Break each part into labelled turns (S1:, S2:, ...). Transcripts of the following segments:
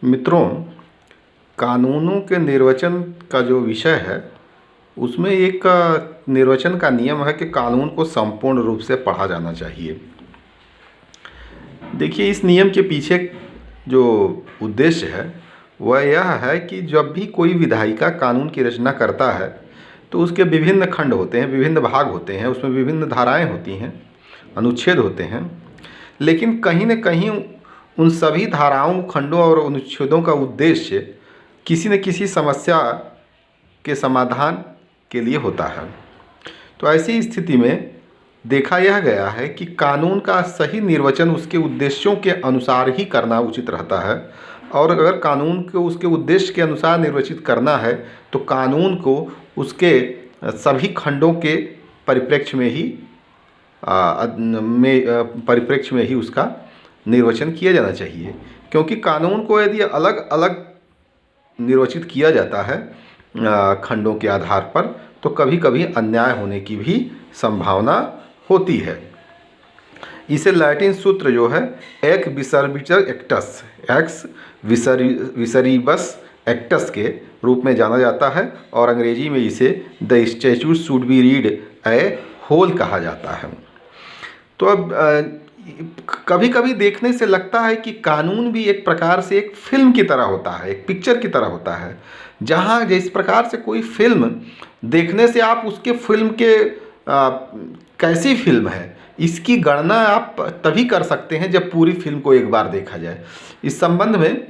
S1: मित्रों, कानूनों के निर्वचन का जो विषय है, उसमें एक निर्वचन का नियम है कि कानून को संपूर्ण रूप से पढ़ा जाना चाहिए। देखिए, इस नियम के पीछे जो उद्देश्य है वह यह है कि जब भी कोई विधायिका कानून की रचना करता है तो उसके विभिन्न खंड होते हैं, विभिन्न भाग होते हैं, उसमें विभिन्न धाराएं होती हैं, अनुच्छेद होते हैं। लेकिन कहीं न कहीं उन सभी धाराओं, खंडों और अनुच्छेदों का उद्देश्य किसी न किसी समस्या के समाधान के लिए होता है। तो ऐसी स्थिति में देखा यह गया है कि कानून का सही निर्वचन उसके उद्देश्यों के अनुसार ही करना उचित रहता है, और अगर कानून को उसके उद्देश्य के अनुसार निर्वचित करना है तो कानून को उसके सभी खंडों के परिप्रेक्ष्य में ही उसका निर्वचन किया जाना चाहिए। क्योंकि कानून को यदि अलग अलग निर्वचित किया जाता है खंडों के आधार पर, तो कभी कभी अन्याय होने की भी संभावना होती है। इसे लैटिन सूत्र जो है एक विसर्बिटर एक्टस, एक्स विसरिबस एक्टस के रूप में जाना जाता है, और अंग्रेजी में इसे the statute should be read a whole कहा जाता है। तो अब कभी कभी देखने से लगता है कि कानून भी एक प्रकार से एक फिल्म की तरह होता है, एक पिक्चर की तरह होता है, जहाँ जिस प्रकार से कोई फिल्म देखने से आप उसके फिल्म के कैसी फिल्म है इसकी गणना आप तभी कर सकते हैं जब पूरी फिल्म को एक बार देखा जाए। इस संबंध में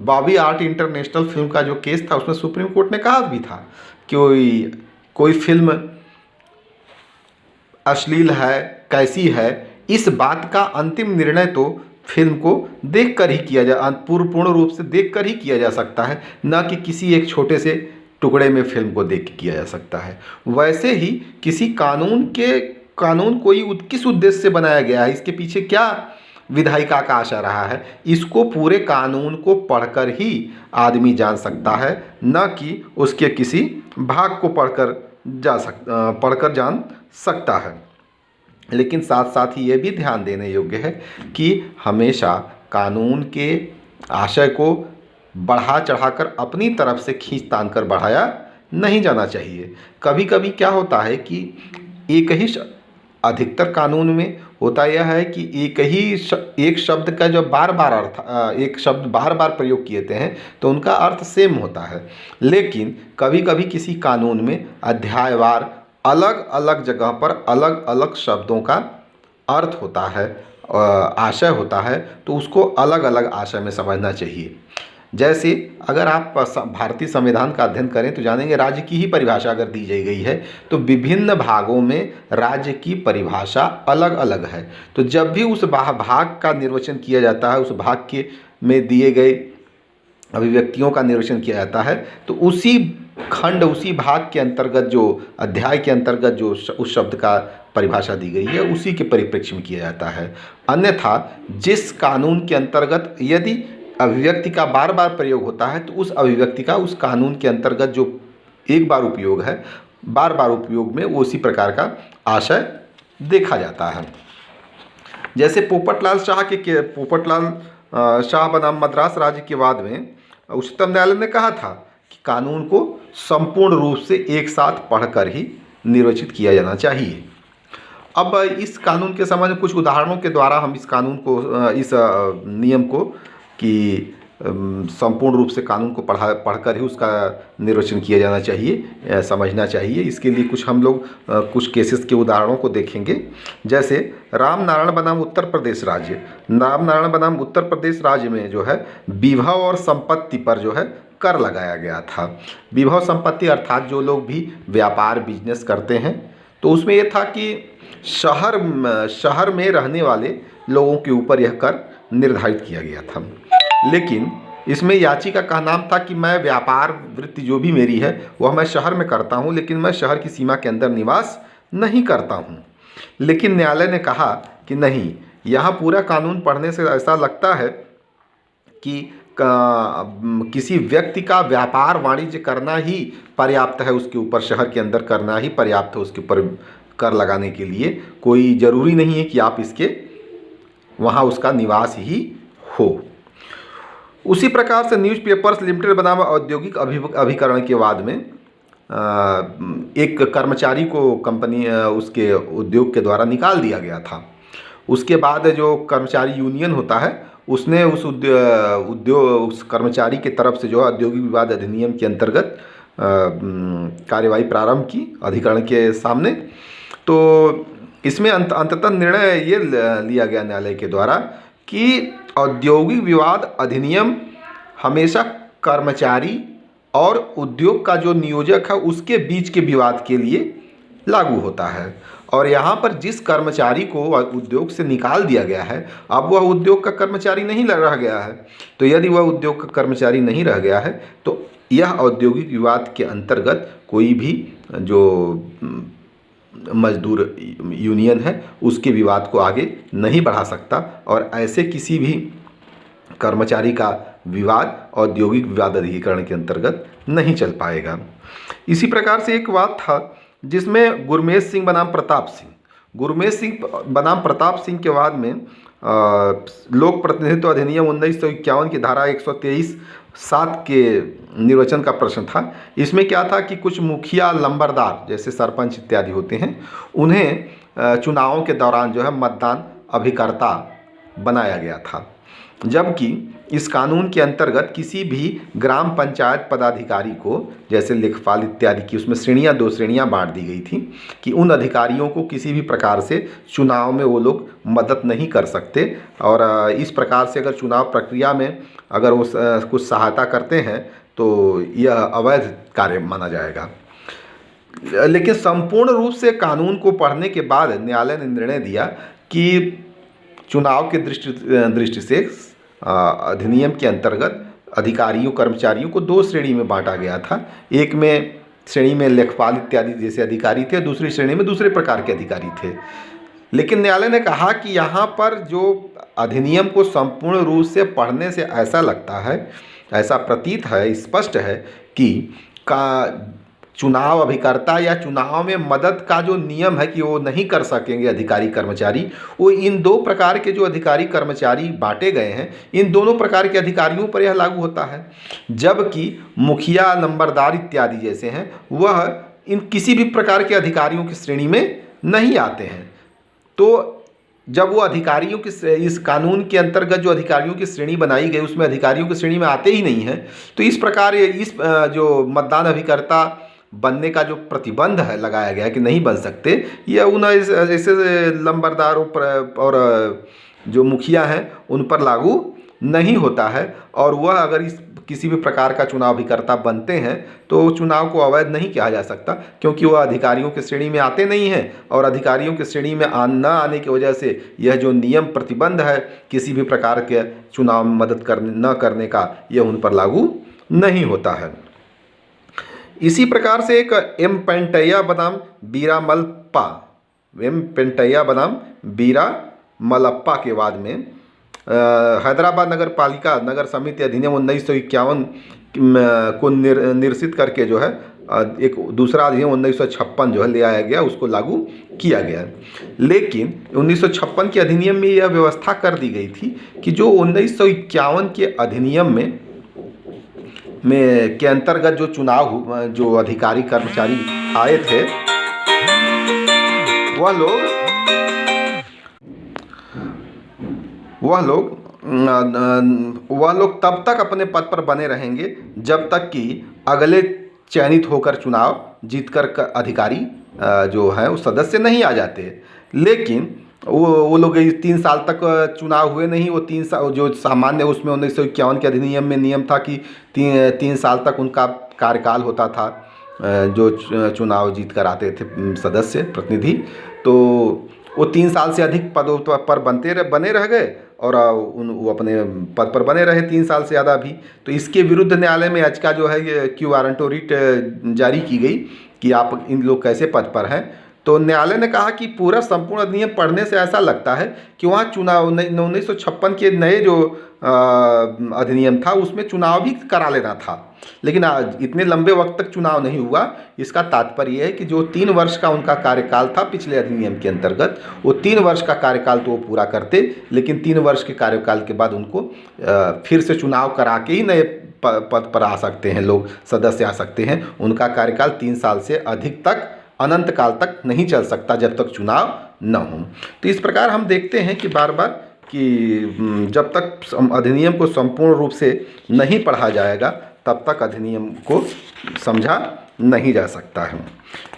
S1: बॉबी आर्ट इंटरनेशनल फिल्म का जो केस था, उसमें सुप्रीम कोर्ट ने कहा भी था कि कोई फिल्म अश्लील है, कैसी है, इस बात का अंतिम निर्णय तो फिल्म को देखकर ही किया जा पूर्ण रूप से देखकर ही किया जा सकता है, न कि किसी एक छोटे से टुकड़े में फिल्म को देख के किया जा सकता है। वैसे ही किसी कानून कोई किस उद्देश्य से बनाया गया है, इसके पीछे क्या विधायिका का आशा रहा है, इसको पूरे कानून को पढ़कर ही आदमी जान सकता है, न कि उसके किसी भाग को पढ़कर जान सकता है। लेकिन साथ साथ ही ये भी ध्यान देने योग्य है कि हमेशा कानून के आशय को बढ़ा चढ़ाकर अपनी तरफ से खींच तान कर बढ़ाया नहीं जाना चाहिए। कभी कभी क्या होता है कि अधिकतर कानून में होता यह है कि एक शब्द का जो एक शब्द बार बार प्रयोग किए जाते हैं तो उनका अर्थ सेम होता है। लेकिन कभी कभी किसी कानून में अध्यायवार अलग अलग जगह पर अलग अलग शब्दों का अर्थ होता है, आशय होता है, तो उसको अलग अलग आशय में समझना चाहिए। जैसे अगर आप भारतीय संविधान का अध्ययन करें तो जानेंगे, राज्य की ही परिभाषा अगर दी गई है तो विभिन्न भागों में राज्य की परिभाषा अलग अलग है। तो जब भी उस भाग का निर्वचन किया जाता है, उस भाग के में दिए गए अभिव्यक्तियों का निर्वचन किया जाता है, तो उसी खंड, उसी भाग के अंतर्गत, जो अध्याय के अंतर्गत जो उस शब्द का परिभाषा दी गई है, उसी के परिप्रेक्ष्य में किया जाता है। अन्यथा जिस कानून के अंतर्गत यदि अभिव्यक्ति का बार बार प्रयोग होता है तो उस अभिव्यक्ति का उस कानून के अंतर्गत जो एक बार उपयोग है, बार बार उपयोग में वो उसी प्रकार का आशय देखा जाता है। जैसे पोपटलाल शाह बनाम मद्रास राज्य के वाद में उच्चतम न्यायालय ने कहा था कि कानून को संपूर्ण रूप से एक साथ पढ़कर ही निर्वचित किया जाना चाहिए। अब इस कानून के संबंध में कुछ उदाहरणों के द्वारा हम इस नियम को कि संपूर्ण रूप से कानून को पढ़कर ही उसका निर्वचन किया जाना चाहिए, समझना चाहिए। इसके लिए हम लोग कुछ केसेस के उदाहरणों को देखेंगे। जैसे रामनारायण बनाम उत्तर प्रदेश राज्य में जो है विभव और संपत्ति पर जो है कर लगाया गया था। विभव संपत्ति अर्थात जो लोग भी व्यापार बिजनेस करते हैं, तो उसमें यह था कि शहर में रहने वाले लोगों के ऊपर यह कर निर्धारित किया गया था। लेकिन इसमें याचिका का नाम था कि मैं व्यापार वृत्ति जो भी मेरी है वह मैं शहर में करता हूं, लेकिन मैं शहर की सीमा के अंदर निवास नहीं करता हूं। लेकिन न्यायालय ने कहा कि नहीं, यहाँ पूरा कानून पढ़ने से ऐसा लगता है कि किसी व्यक्ति का व्यापार वाणिज्य करना ही पर्याप्त है, उसके ऊपर शहर के अंदर करना ही पर्याप्त है उसके ऊपर कर लगाने के लिए। कोई ज़रूरी नहीं है कि आप वहाँ उसका निवास ही हो। उसी प्रकार से न्यूज़पेपर्स लिमिटेड बनाम औद्योगिक अभिकरण के बाद में एक कर्मचारी को कंपनी उसके उद्योग के द्वारा निकाल दिया गया था। उसके बाद जो कर्मचारी यूनियन होता है उसने उस उस कर्मचारी के तरफ से जो औद्योगिक विवाद अधिनियम के अंतर्गत कार्यवाही प्रारंभ की अधिकरण के सामने। तो इसमें अंततः निर्णय ये लिया गया न्यायालय के द्वारा कि औद्योगिक विवाद अधिनियम हमेशा कर्मचारी और उद्योग का जो नियोजक है उसके बीच के विवाद के लिए लागू होता है। और यहाँ पर जिस कर्मचारी को उद्योग से निकाल दिया गया है, अब वह उद्योग का कर्मचारी नहीं रह गया है। तो यदि वह उद्योग का कर्मचारी नहीं रह गया है तो यह औद्योगिक विवाद के अंतर्गत कोई भी जो मजदूर यूनियन है उसके विवाद को आगे नहीं बढ़ा सकता और ऐसे किसी भी कर्मचारी का विवाद औद्योगिक विवाद अधिकरण के अंतर्गत नहीं चल पाएगा। इसी प्रकार से एक बात था जिसमें गुरमेश सिंह बनाम प्रताप सिंह के बाद में लोक प्रतिनिधित्व अधिनियम 1951 की धारा 123(7) के निर्वचन का प्रश्न था। इसमें क्या था कि कुछ मुखिया लंबरदार जैसे सरपंच इत्यादि होते हैं उन्हें चुनावों के दौरान जो है मतदान अभिकर्ता बनाया गया था, जबकि इस कानून के अंतर्गत किसी भी ग्राम पंचायत पदाधिकारी को जैसे लेखपाल इत्यादि की उसमें दो श्रेणियां बांट दी गई थी कि उन अधिकारियों को किसी भी प्रकार से चुनाव में वो लोग मदद नहीं कर सकते और इस प्रकार से अगर चुनाव प्रक्रिया में अगर वो कुछ सहायता करते हैं तो यह अवैध कार्य माना जाएगा। लेकिन संपूर्ण रूप से कानून को पढ़ने के बाद न्यायालय ने निर्णय दिया कि चुनाव के दृष्टि से अधिनियम के अंतर्गत अधिकारियों कर्मचारियों को दो श्रेणी में बांटा गया था। एक में श्रेणी में लेखपाल इत्यादि जैसे अधिकारी थे, दूसरी श्रेणी में दूसरे प्रकार के अधिकारी थे। लेकिन न्यायालय ने कहा कि यहाँ पर जो अधिनियम को संपूर्ण रूप से पढ़ने से ऐसा लगता है, ऐसा प्रतीत है, स्पष्ट है कि चुनाव अभिकर्ता या चुनाव में मदद का जो नियम है कि वो नहीं कर सकेंगे अधिकारी कर्मचारी, वो इन दो प्रकार के जो अधिकारी कर्मचारी बांटे गए हैं इन दोनों प्रकार के अधिकारियों पर यह लागू होता है। जबकि मुखिया नंबरदार इत्यादि जैसे हैं वह इन किसी भी प्रकार के अधिकारियों की श्रेणी में नहीं आते हैं। तो जब वो अधिकारियों की इस कानून के अंतर्गत जो अधिकारियों की श्रेणी बनाई गई उसमें अधिकारियों की श्रेणी में आते ही नहीं हैं, तो इस प्रकार इस जो मतदान अभिकर्ता बनने का जो प्रतिबंध है लगाया गया है कि नहीं बन सकते, यह उन ऐसे लंबरदारों पर और जो मुखिया हैं उन पर लागू नहीं होता है। और वह अगर इस किसी भी प्रकार का चुनाव अभिकर्ता बनते हैं तो चुनाव को अवैध नहीं कहा जा सकता, क्योंकि वह अधिकारियों की श्रेणी में आते नहीं हैं और अधिकारियों की श्रेणी में न आने की वजह से यह जो नियम प्रतिबंध है किसी भी प्रकार के चुनाव में मदद न करने का, यह उन पर लागू नहीं होता है। इसी प्रकार से एक एम पेंटैया बनाम बीरा मलप्पा के बाद में हैदराबाद नगर पालिका नगर समिति अधिनियम 1951 को निरसित करके जो है एक दूसरा अधिनियम 1956 जो है ले आया गया, उसको लागू किया गया। लेकिन 1956 के अधिनियम में यह व्यवस्था कर दी गई थी कि जो 1951 के अधिनियम में के अंतर्गत जो चुनाव जो अधिकारी कर्मचारी आए थे वह लोग तब तक अपने पद पर बने रहेंगे जब तक कि अगले चयनित होकर चुनाव जीतकर अधिकारी जो है वो सदस्य नहीं आ जाते। लेकिन वो लोग 3 साल तक चुनाव हुए नहीं, वो 3 साल जो सामान्य उसमें 1951 के अधिनियम में नियम था कि 3 साल तक उनका कार्यकाल होता था जो चुनाव जीत कर आते थे सदस्य प्रतिनिधि। तो वो 3 साल से अधिक पदों पर बने रह गए और वो अपने पद पर बने रहे 3 साल से ज़्यादा भी। तो इसके विरुद्ध न्यायालय में याचिका जो है क्यू वारंटो रिट जारी की गई कि आप इन लोग कैसे पद पर हैं, तो न्यायालय ने कहा कि पूरा संपूर्ण अधिनियम पढ़ने से ऐसा लगता है कि वहाँ चुनाव 1956 के नए जो अधिनियम था उसमें चुनाव भी करा लेना था, लेकिन आज इतने लंबे वक्त तक चुनाव नहीं हुआ। इसका तात्पर्य यह है कि जो 3 वर्ष का उनका कार्यकाल था पिछले अधिनियम के अंतर्गत, वो 3 वर्ष का कार्यकाल तो वो पूरा करते, लेकिन 3 वर्ष के कार्यकाल के बाद उनको फिर से चुनाव करा के ही नए पद पर आ सकते हैं, लोग सदस्य आ सकते हैं। उनका कार्यकाल 3 साल से अधिक तक अनंत काल तक नहीं चल सकता जब तक चुनाव न हो। तो इस प्रकार हम देखते हैं कि बार बार कि जब तक अधिनियम को संपूर्ण रूप से नहीं पढ़ा जाएगा तब तक अधिनियम को समझा नहीं जा सकता है।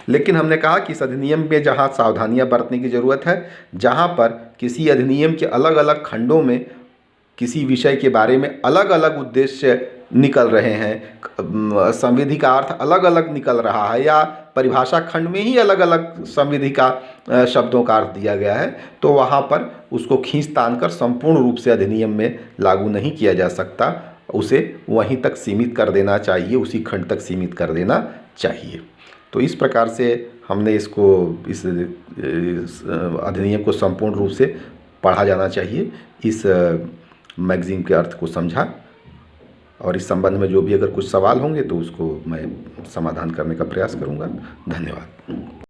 S1: लेकिन हमने कहा कि इस अधिनियम में जहाँ सावधानियाँ बरतने की ज़रूरत है, जहाँ पर किसी अधिनियम के अलग अलग खंडों में किसी विषय के बारे में अलग अलग उद्देश्य निकल रहे हैं, संविधि का अर्थ अलग अलग निकल रहा है, या परिभाषा खंड में ही अलग अलग संविधि का शब्दों का अर्थ दिया गया है, तो वहाँ पर उसको खींच तान कर संपूर्ण रूप से अधिनियम में लागू नहीं किया जा सकता, उसे वहीं तक सीमित कर देना चाहिए, उसी खंड तक सीमित कर देना चाहिए। तो इस प्रकार से हमने इस अधिनियम को संपूर्ण रूप से पढ़ा जाना चाहिए, इस मैगज़ीन के अर्थ को समझा। और इस संबंध में जो भी अगर कुछ सवाल होंगे तो उसको मैं समाधान करने का प्रयास करूंगा। धन्यवाद।